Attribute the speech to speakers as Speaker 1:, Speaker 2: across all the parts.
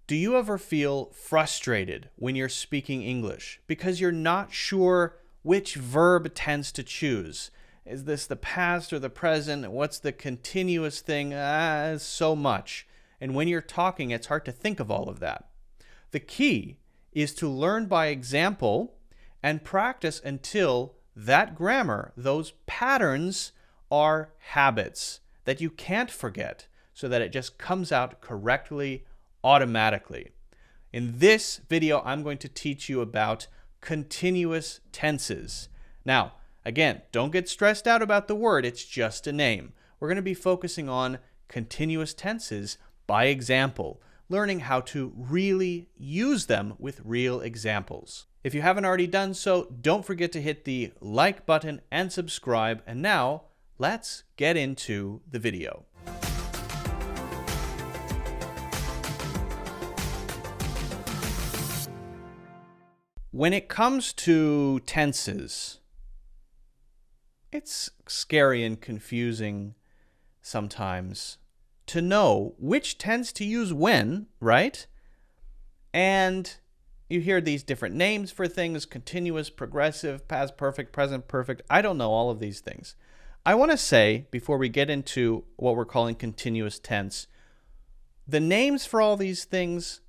Speaker 1: Do you ever feel frustrated when you're speaking English because you're not sure which verb tense to choose? Is this the past or the present? What's the continuous thing? So much. And when you're talking, it's hard to think of all of that. The key is to learn by example and practice until that grammar, those patterns, are habits that you can't forget so that it just comes out correctly automatically. In this video, I'm going to teach you about continuous tenses. Now, again, don't get stressed out about the word. It's just a name. We're going to be focusing on continuous tenses by example, learning how to really use them with real examples. If you haven't already done so, don't forget to hit the like button and subscribe. And now, let's get into the video. When it comes to tenses, it's scary and confusing sometimes to know which tense to use when, right? And you hear these different names for things: continuous, progressive, past perfect, present perfect. I don't know all of these things. I want to say, before we get into what we're calling continuous tense, the names for all these things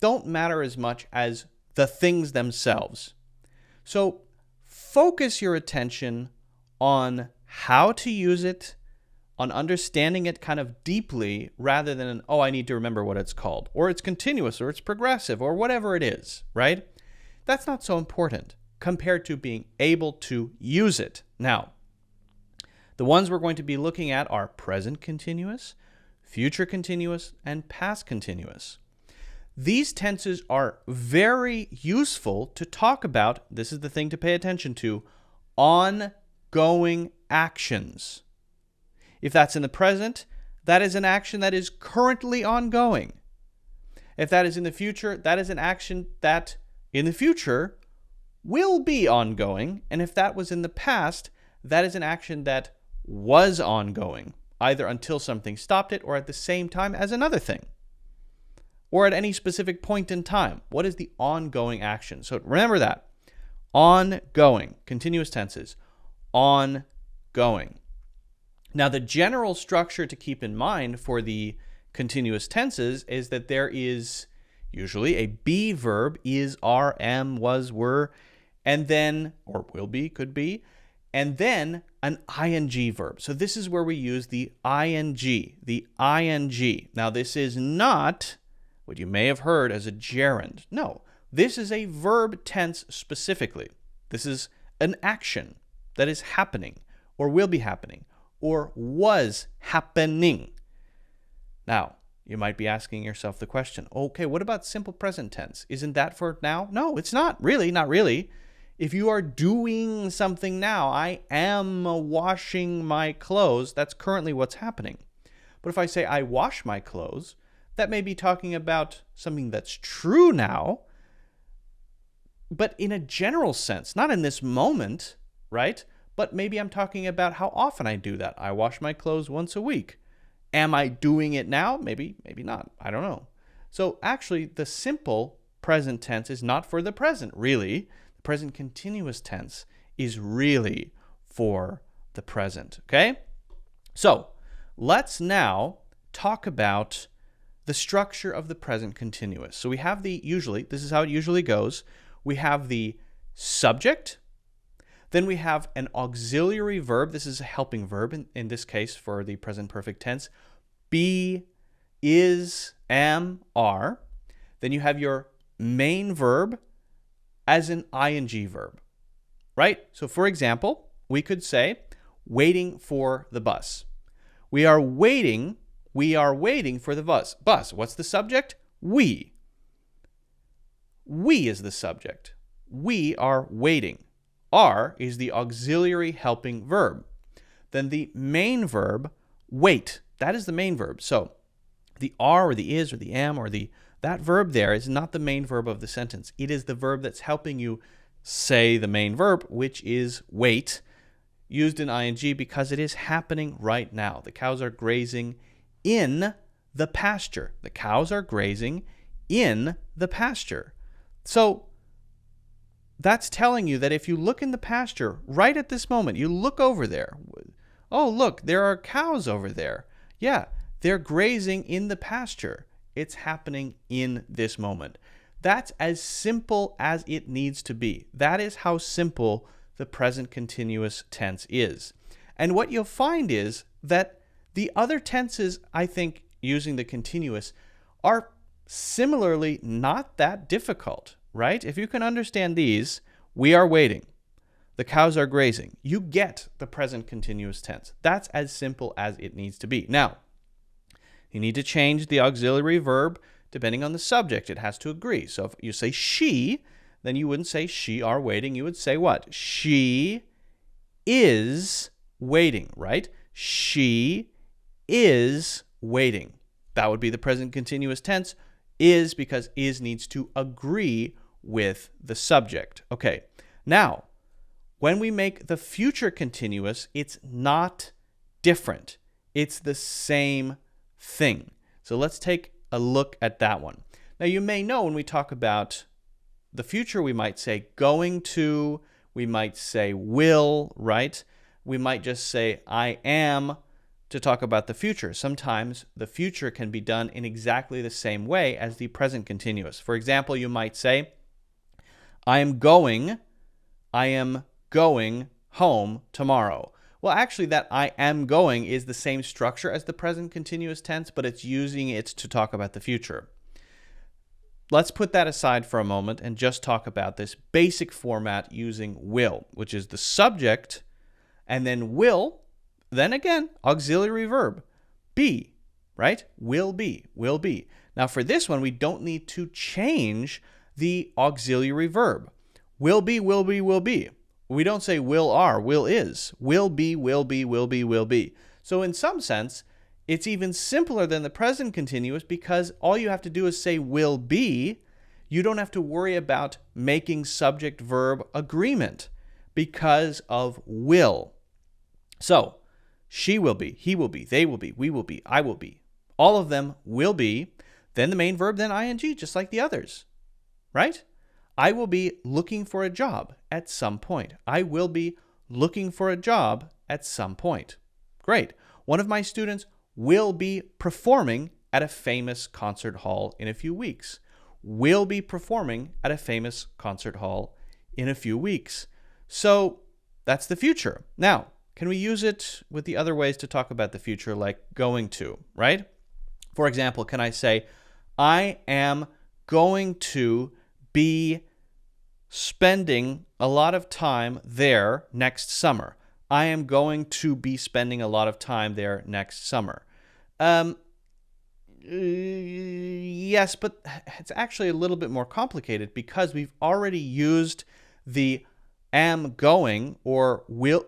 Speaker 1: don't matter as much as the things themselves. So focus your attention on how to use it, on understanding it kind of deeply, rather than, oh, I need to remember what it's called, or it's continuous, or it's progressive, or whatever it is, right? That's not so important compared to being able to use it. Now, the ones we're going to be looking at are present continuous, future continuous, and past continuous. These tenses are very useful to talk about. This is the thing to pay attention to: ongoing actions. If that's in the present, that is an action that is currently ongoing. If that is in the future, that is an action that in the future will be ongoing. And if that was in the past, that is an action that was ongoing, either until something stopped it or at the same time as another thing, or at any specific point in time. What is the ongoing action? So remember that. Ongoing. Continuous tenses. Ongoing. Now, the general structure to keep in mind for the continuous tenses is that there is usually a be verb, is, are, am, was, were, and then, or will be, could be, and then an ing verb. So this is where we use the ing, the ing. Now, this is not what you may have heard as a gerund. No, this is a verb tense specifically. This is an action that is happening, or will be happening, or was happening. Now, you might be asking yourself the question, okay, what about simple present tense? Isn't that for now? No, it's not really, not really. If you are doing something now, I am washing my clothes, that's currently what's happening. But if I say I wash my clothes, that may be talking about something that's true now, but in a general sense, not in this moment, right? But maybe I'm talking about how often I do that. I wash my clothes once a week. Am I doing it now? Maybe, maybe not. I don't know. So actually, the simple present tense is not for the present, really. The present continuous tense is really for the present, okay? So let's now talk about the structure of the present continuous. So we have this is how it usually goes. We have the subject. Then we have an auxiliary verb. This is a helping verb in this case for the present perfect tense. Be, is, am, are. Then you have your main verb as an ing verb, right? So for example, we could say, waiting for the bus. We are waiting for the bus. What's the subject? We. We is the subject. We are waiting. Are is the auxiliary helping verb. Then the main verb, wait. That is the main verb. So the are or the is or the am or that verb there is not the main verb of the sentence. It is the verb that's helping you say the main verb, which is wait, used in ing because it is happening right now. The cows are grazing in the pasture. The cows are grazing in the pasture. So that's telling you that if you look in the pasture right at this moment, you look over there. Oh, look, there are cows over there. Yeah, they're grazing in the pasture. It's happening in this moment. That's as simple as it needs to be. That is how simple the present continuous tense is. And what you'll find is that the other tenses, I think, using the continuous are similarly not that difficult, right? If you can understand these, we are waiting. The cows are grazing. You get the present continuous tense. That's as simple as it needs to be. Now, you need to change the auxiliary verb depending on the subject. It has to agree. So if you say she, then you wouldn't say she are waiting. You would say what? She is waiting, right? She is waiting. That would be the present continuous tense. Is, because is needs to agree with the subject. Okay, now, when we make the future continuous, it's not different. It's the same thing. So let's take a look at that one. Now, you may know when we talk about the future, we might say going to, we might say will, right? We might just say I am to talk about the future. Sometimes the future can be done in exactly the same way as the present continuous. For example, you might say, I am going home tomorrow. Well, actually, that I am going is the same structure as the present continuous tense, but it's using it to talk about the future. Let's put that aside for a moment and just talk about this basic format using will, which is the subject, and then will, then again, auxiliary verb, be, right? Will be, will be. Now, for this one, we don't need to change the auxiliary verb. Will be, will be, will be. We don't say will are, will is. Will be, will be, will be, will be. So in some sense, it's even simpler than the present continuous because all you have to do is say will be. You don't have to worry about making subject-verb agreement because of will. So, she will be, he will be, they will be, we will be, I will be. All of them will be, then the main verb, then ing, just like the others, right? I will be looking for a job at some point. I will be looking for a job at some point. Great. One of my students will be performing at a famous concert hall in a few weeks. Will be performing at a famous concert hall in a few weeks. So that's the future. Now, can we use it with the other ways to talk about the future, like going to, right? For example, can I say, I am going to be spending a lot of time there next summer. I am going to be spending a lot of time there next summer. Yes, but it's actually a little bit more complicated because we've already used the am going or will,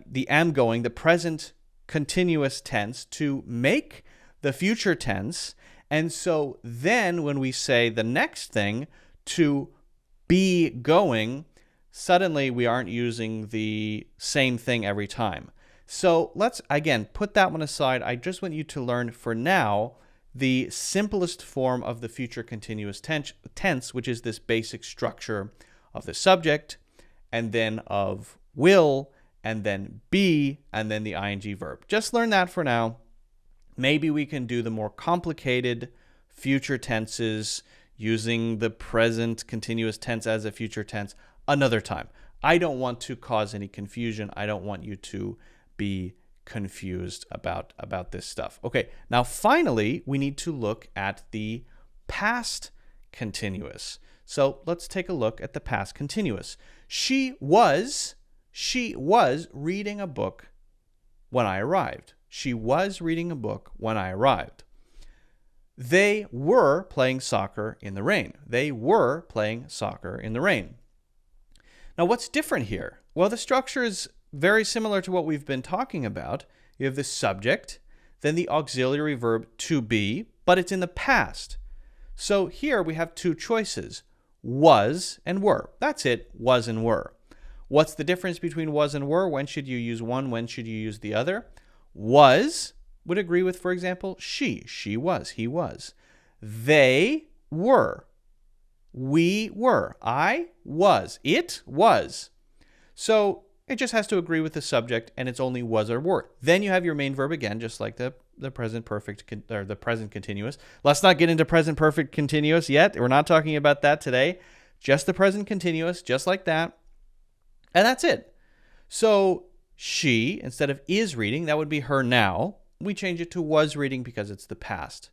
Speaker 1: the am going, the present continuous tense to make the future tense. And so then when we say the next thing, to be going, suddenly we aren't using the same thing every time. So let's, again, put that one aside. I just want you to learn for now the simplest form of the future continuous tense, which is this basic structure of the subject, and then of will, and then be, and then the ing verb. Just learn that for now. Maybe we can do the more complicated future tenses using the present continuous tense as a future tense another time. I don't want to cause any confusion. I don't want you to be confused about this stuff. Okay, now finally, we need to look at the past continuous. So let's take a look at the past continuous. She was reading a book when I arrived. She was reading a book when I arrived. They were playing soccer in the rain. They were playing soccer in the rain. Now, what's different here? Well, the structure is very similar to what we've been talking about. You have the subject, then the auxiliary verb to be, but it's in the past. So here we have two choices, was and were. That's it, was and were. What's the difference between was and were? When should you use one? When should you use the other? Was would agree with, for example, she was, he was. They were. We were. I was. It was. So it just has to agree with the subject, and it's only was or were. Then you have your main verb again, just like the present perfect or the present continuous. Let's not get into present perfect continuous yet. We're not talking about that today. Just the present continuous, just like that. And that's it. So she, instead of is reading, that would be her now. We change it to was reading because it's the past.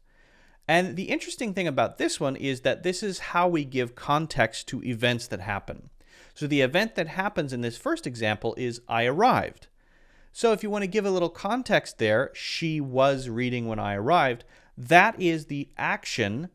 Speaker 1: And the interesting thing about this one is that this is how we give context to events that happen. So the event that happens in this first example is I arrived. So if you want to give a little context there, she was reading when I arrived, that is the action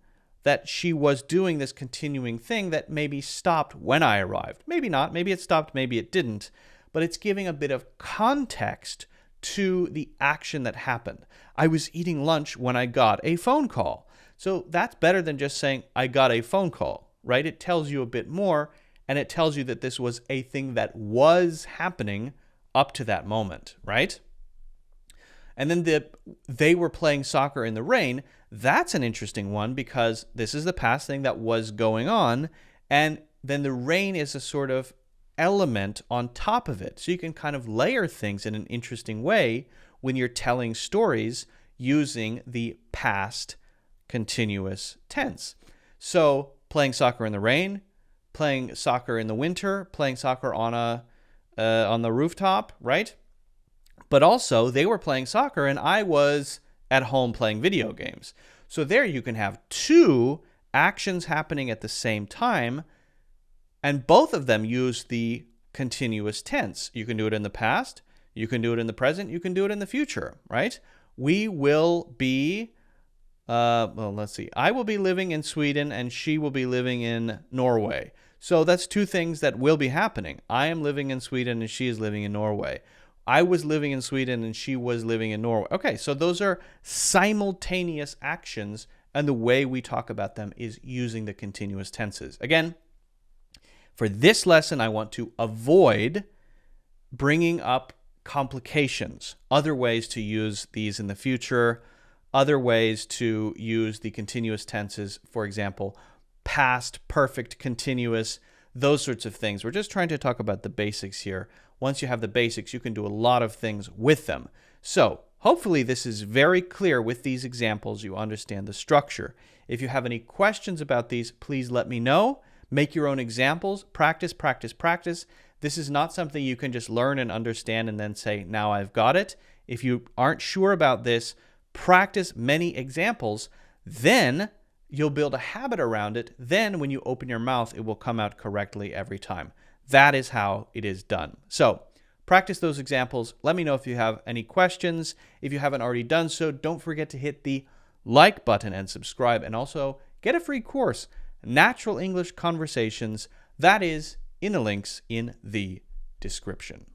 Speaker 1: that she was doing, this continuing thing that maybe stopped when I arrived. Maybe not, maybe it stopped, maybe it didn't, but it's giving a bit of context to the action that happened. I was eating lunch when I got a phone call. So that's better than just saying I got a phone call, right? It tells you a bit more, and it tells you that this was a thing that was happening up to that moment, right? And then they were playing soccer in the rain. That's an interesting one because this is the past thing that was going on, and then the rain is a sort of element on top of it. So you can kind of layer things in an interesting way when you're telling stories using the past continuous tense. So playing soccer in the rain, playing soccer in the winter, playing soccer on the rooftop, right? But also they were playing soccer and I was at home playing video games. So there you can have two actions happening at the same time, and both of them use the continuous tense. You can do it in the past, you can do it in the present, you can do it in the future, right? We will be, let's see. I will be living in Sweden and she will be living in Norway. So that's two things that will be happening. I am living in Sweden and she is living in Norway. I was living in Sweden and she was living in Norway. Okay, so those are simultaneous actions, and the way we talk about them is using the continuous tenses. Again, for this lesson, I want to avoid bringing up complications, other ways to use these in the future, other ways to use the continuous tenses, for example, past, perfect, continuous, those sorts of things. We're just trying to talk about the basics here. Once you have the basics, you can do a lot of things with them. So hopefully this is very clear with these examples. You understand the structure. If you have any questions about these, please let me know. Make your own examples. Practice, practice, practice. This is not something you can just learn and understand and then say, now I've got it. If you aren't sure about this, practice many examples. Then you'll build a habit around it. Then when you open your mouth, it will come out correctly every time. That is how it is done. So practice those examples. Let me know if you have any questions. If you haven't already done so, don't forget to hit the like button and subscribe, and also get a free course, Natural English Conversations. That is in the links in the description.